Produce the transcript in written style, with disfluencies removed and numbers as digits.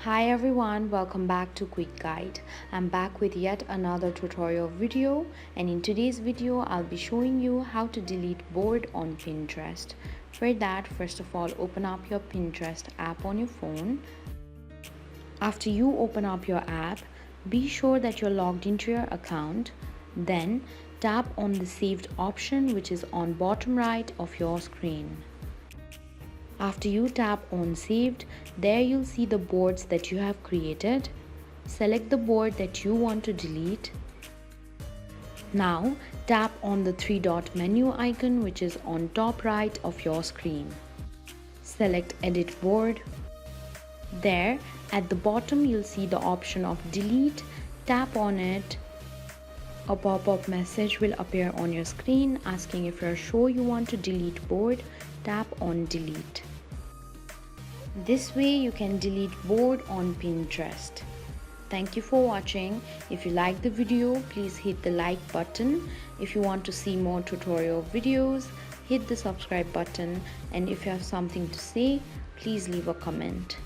Hi everyone, welcome back to Quick Guide. I'm back with yet another tutorial video, and in today's video I'll be showing you how to delete board on Pinterest. For that, first of all, open up your Pinterest app on your phone. After you open up your app, be sure that you're logged into your account. Then tap on the saved option, which is on bottom right of your screen. After you tap on saved, there you'll see the boards that you have created. Select the board that you want to delete. Now tap on the three-dot menu icon, which is on top right of your screen. Select edit board. There at the bottom you'll see the option of delete. Tap on it. A pop-up message will appear on your screen asking if you're sure you want to delete board. Tap on delete. This way you can delete board on Pinterest. Thank you for watching. If you like the video, please hit the like button. If you want to see more tutorial videos, hit the subscribe button. And if you have something to say, please leave a comment.